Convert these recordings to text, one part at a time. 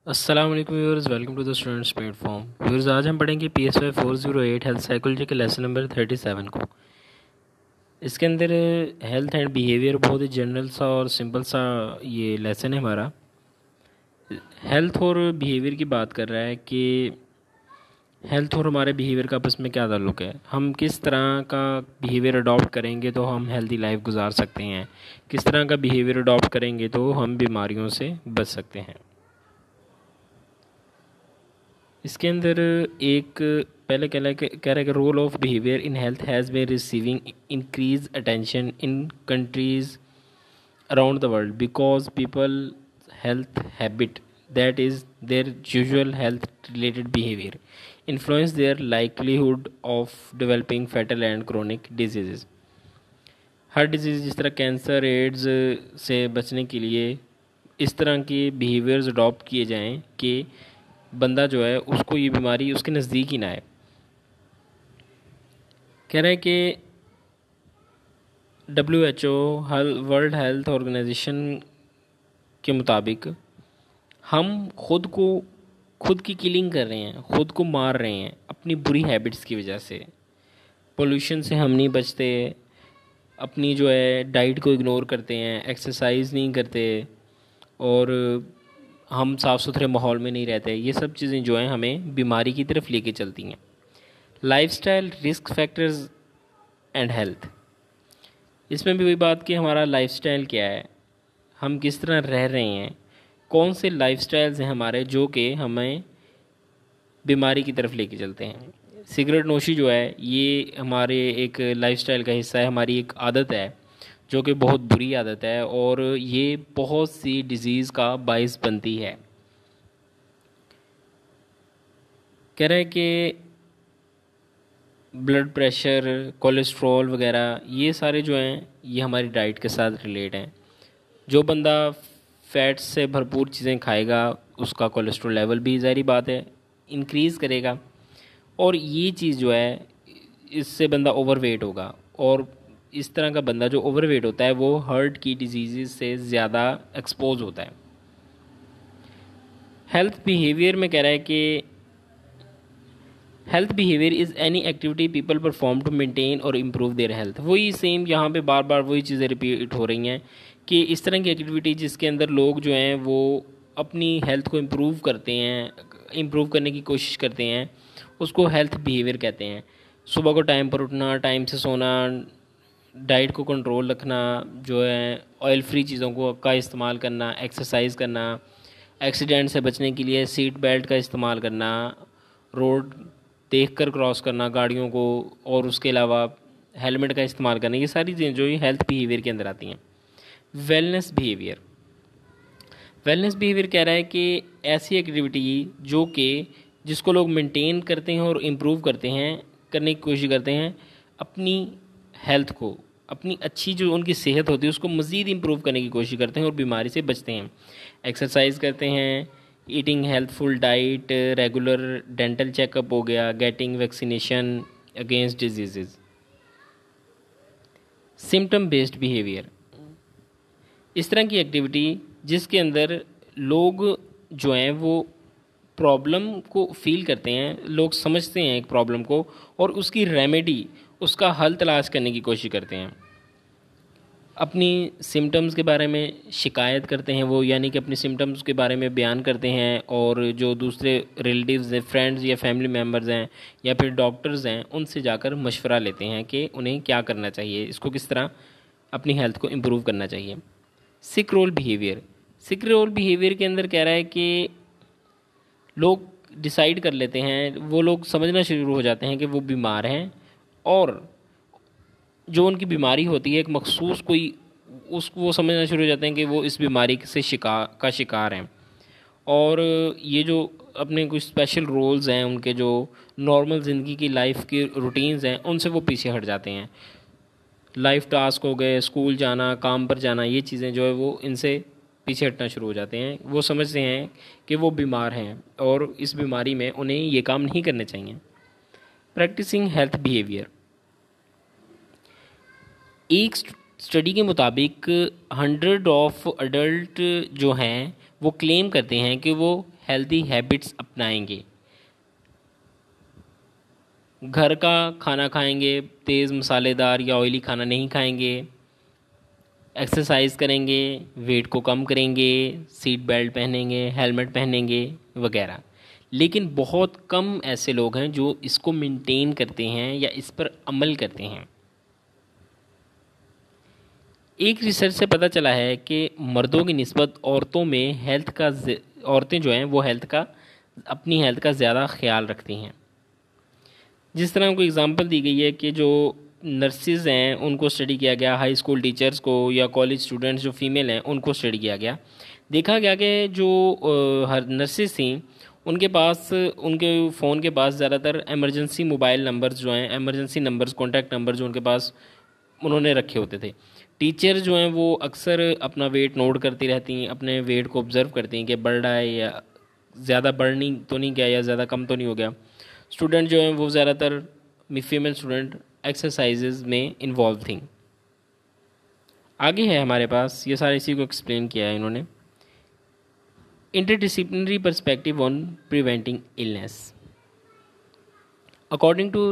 अस्सलाम वालेकुम viewers, welcome to the students platform. Viewers, आज हम पढ़ेंगे PSY 408 हेल्थ साइकोलॉजी के लेसन नंबर 37 को। इसके अंदर हेल्थ एंड बिहेवियर बहुत ही जनरल सा और सिंपल सा ये लेसन है हमारा। हेल्थ और बिहेवियर की बात कर रहा है कि हेल्थ और हमारे बिहेवियर का आपस में क्या ताल्लुक़ है, हम किस तरह का बिहेवियर अडॉप्ट करेंगे तो हम हेल्दी लाइफ गुजार सकते हैं, किस तरह का बिहेवियर अडॉप्ट करेंगे तो हम बीमारियों से बच सकते हैं। इसके अंदर एक पहले कह रहा है कि role of behaviour in health has been receiving increase attention in countries around the world because people health habit that is their usual health related behaviour influence their likelihood of developing fatal and chronic disease. हर disease जिस तरह cancer, ads से बचने के लिए इस तरह के बिहेवियर्स अडॉप्ट किए जाएं कि बंदा जो है उसको ये बीमारी उसके नज़दीक ही ना आए। कह रहा है कि WHO वर्ल्ड हेल्थ ऑर्गेनाइजेशन के मुताबिक हम खुद की किलिंग कर रहे हैं, खुद को मार रहे हैं अपनी बुरी हैबिट्स की वजह से। पोल्यूशन से हम नहीं बचते, अपनी जो है डाइट को इग्नोर करते हैं, एक्सरसाइज नहीं करते और हम साफ़ सुथरे माहौल में नहीं रहते। ये सब चीज़ें जो हैं हमें बीमारी की तरफ लेके चलती हैं। Lifestyle, risk factors and health, इसमें भी वही बात कि हमारा लाइफस्टाइल क्या है, हम किस तरह रह रहे हैं, कौन से लाइफस्टाइल्स हैं हमारे जो कि हमें बीमारी की तरफ लेके चलते हैं। सिगरेट नोशी जो है ये हमारे एक लाइफस्टाइल का हिस्सा है, हमारी एक आदत है जो कि बहुत बुरी आदत है और ये बहुत सी डिज़ीज़ का बाइस बनती है। कह रहे हैं कि ब्लड प्रेशर, कोलेस्ट्रॉल वगैरह ये सारे जो हैं ये हमारी डाइट के साथ रिलेट हैं। जो बंदा फैट्स से भरपूर चीज़ें खाएगा उसका कोलेस्ट्रॉल लेवल भी ज़ाहिर बात है इंक्रीज़ करेगा और ये चीज़ जो है इससे बंदा ओवरवेट होगा और इस तरह का बंदा जो ओवरवेट होता है वो हार्ट की डिजीज़ से ज़्यादा एक्सपोज होता है। हेल्थ बिहेवियर में कह रहा है कि health behaviour is any activity people perform to maintain और इम्प्रूव देयर हेल्थ। वही सेम यहाँ पे बार बार वही चीज़ें रिपीट हो रही हैं कि इस तरह की एक्टिविटी जिसके अंदर लोग जो हैं वो अपनी हेल्थ को इम्प्रूव करते हैं, इम्प्रूव करने की कोशिश करते हैं, उसको हेल्थ बिहेवियर कहते हैं। सुबह को टाइम पर उठना, टाइम से सोना, डाइट को कंट्रोल रखना, जो है ऑयल फ्री चीज़ों को का इस्तेमाल करना, एक्सरसाइज करना, एक्सीडेंट से बचने के लिए सीट बेल्ट का इस्तेमाल करना, रोड देखकर क्रॉस करना गाड़ियों को और उसके अलावा हेलमेट का इस्तेमाल करना, ये सारी चीज़ें जो ये हेल्थ बिहेवियर के अंदर आती हैं। वेलनेस बिहेवियर, वेलनेस बिहेवियर कह रहा है कि ऐसी एक्टिविटी जो कि जिसको लोग मेंटेन करते हैं और इम्प्रूव करते हैं, करने की कोशिश करते हैं, अपनी हेल्थ को, अपनी अच्छी जो उनकी सेहत होती है उसको मज़ीद इम्प्रूव करने की कोशिश करते हैं और बीमारी से बचते हैं। एक्सरसाइज करते हैं, eating healthful diet, regular dental checkup हो गया, getting vaccination against disease. Symptom based behaviour, इस तरह की एक्टिविटी जिसके अंदर लोग जो हैं वो प्रॉब्लम को फील करते हैं, लोग समझते हैं एक प्रॉब्लम को और उसकी रेमेडी, उसका हल तलाश करने की कोशिश करते हैं। अपनी सिम्टम्स के बारे में शिकायत करते हैं वो, यानी कि अपनी सिम्टम्स के बारे में बयान करते हैं और जो दूसरे रिलेटिव्स हैं, फ्रेंड्स या फैमिली मेम्बर्स हैं या फिर डॉक्टर्स हैं उनसे जाकर मशवरा लेते हैं कि उन्हें क्या करना चाहिए, इसको किस तरह अपनी हेल्थ को इम्प्रूव करना चाहिए। सिक रोल बिहेवियर, सिक रोल बिहेवियर के अंदर कह रहा है कि लोग डिसाइड कर लेते हैं, वो लोग समझना शुरू हो जाते हैं कि वो बीमार हैं और जो उनकी बीमारी होती है एक मखसूस कोई, उसको वो समझना शुरू हो जाते हैं कि वो इस बीमारी से शिकार हैं और ये जो अपने कुछ स्पेशल रोल्स हैं उनके, जो नॉर्मल ज़िंदगी की लाइफ के रूटीन्स हैं उनसे वो पीछे हट जाते हैं। लाइफ टास्क हो गए, स्कूल जाना, काम पर जाना, ये चीज़ें जो है वो इनसे पीछे हटना शुरू हो जाते हैं। वो समझते हैं कि वो बीमार हैं और इस बीमारी में उन्हें ये काम नहीं करने चाहिए। प्रैक्टिसिंग हेल्थ बिहेवियर, एक स्टडी के मुताबिक 100 ऑफ अडल्ट जो हैं वो क्लेम करते हैं कि वो हेल्दी हैबिट्स अपनाएंगे, घर का खाना खाएंगे, तेज़ मसालेदार या ऑयली खाना नहीं खाएंगे, एक्सरसाइज करेंगे, वेट को कम करेंगे, सीट बेल्ट पहनेंगे, हेलमेट पहनेंगे वगैरह। लेकिन बहुत कम ऐसे लोग हैं जो इसको मेंटेन करते हैं या इस पर अमल करते हैं। एक रिसर्च से पता चला है कि मर्दों की निस्बत औरतों में औरतें जो हैं वो अपनी हेल्थ का ज़्यादा ख्याल रखती हैं। जिस तरह उनको एग्जांपल दी गई है कि जो नर्सिस हैं उनको स्टडी किया गया, हाई स्कूल टीचर्स को या कॉलेज स्टूडेंट्स जो फीमेल हैं उनको स्टडी किया गया। देखा गया कि जो हर नर्सिस थी उनके पास, उनके फ़ोन के पास ज़्यादातर एमरजेंसी मोबाइल नंबर्स जो हैं, एमरजेंसी नंबर्स, कॉन्टैक्ट नंबर जो उनके पास उन्होंने रखे होते थे। टीचर जो हैं वो अक्सर अपना वेट नोट करती रहती हैं, अपने वेट को ऑब्ज़र्व करती हैं कि बढ़ रहा है या ज़्यादा बढ़नी तो नहीं गया या ज़्यादा कम तो नहीं हो गया। स्टूडेंट जो हैं वो ज़्यादातर फीमेल स्टूडेंट एक्सरसाइजेज में इन्वॉल्व थी। आगे है हमारे पास, ये सारे इसी को एक्सप्लेन किया है इन्होंने, interdisciplinary perspective on preventing illness. According to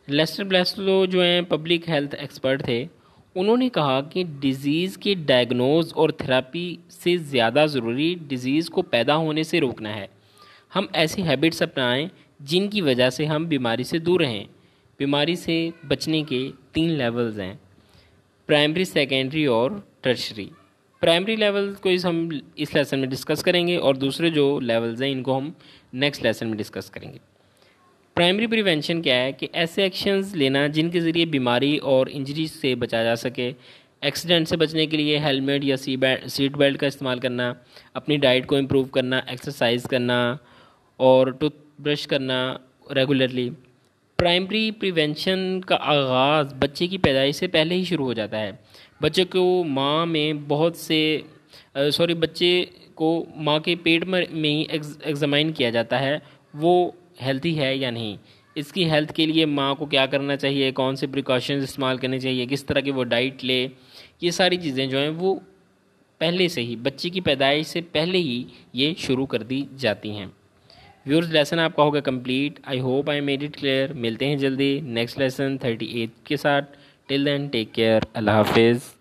Lester Breslow जो हैं पब्लिक हेल्थ एक्सपर्ट थे, उन्होंने कहा कि डिज़ीज़ के डायग्नोज और थेरेपी से ज़्यादा ज़रूरी डिज़ीज़ को पैदा होने से रोकना है। हम ऐसी हैबिट्स अपनाएं जिनकी वजह से हम बीमारी से दूर रहें। बीमारी से बचने के 3 लेवल्स हैं, प्राइमरी, सेकेंडरी और टर्शरी। प्राइमरी लेवल को हम इस लेसन में डिस्कस करेंगे और दूसरे जो लेवल्स हैं इनको हम नेक्स्ट लेसन में डिस्कस करेंगे। प्राइमरी प्रिवेंशन क्या है कि ऐसे एक्शंस लेना जिनके ज़रिए बीमारी और इंजरी से बचा जा सके। एक्सीडेंट से बचने के लिए हेलमेट या सीट बेल्ट का इस्तेमाल करना, अपनी डाइट को इम्प्रूव करना, एक्सरसाइज करना और टूथब्रश करना रेगुलरली। प्राइमरी प्रिवेंशन का आगाज़ बच्चे की पैदाइश से पहले ही शुरू हो जाता है। बच्चे को माँ के पेट में ही एग्जामाइन किया जाता है वो हेल्थी है या नहीं, इसकी हेल्थ के लिए माँ को क्या करना चाहिए, कौन से प्रिकॉशंस इस्तेमाल करने चाहिए, किस तरह की वो डाइट ले, ये सारी चीज़ें जो हैं वो पहले से ही, बच्चे की पैदाइश से पहले ही ये शुरू कर दी जाती हैं। व्यूअर्स, लेसन आपका होगा complete. I hope I made it clear. मिलते हैं जल्दी नेक्स्ट लेसन 38 के साथ। टिल देन टेक केयर, अल्लाह हाफिज़।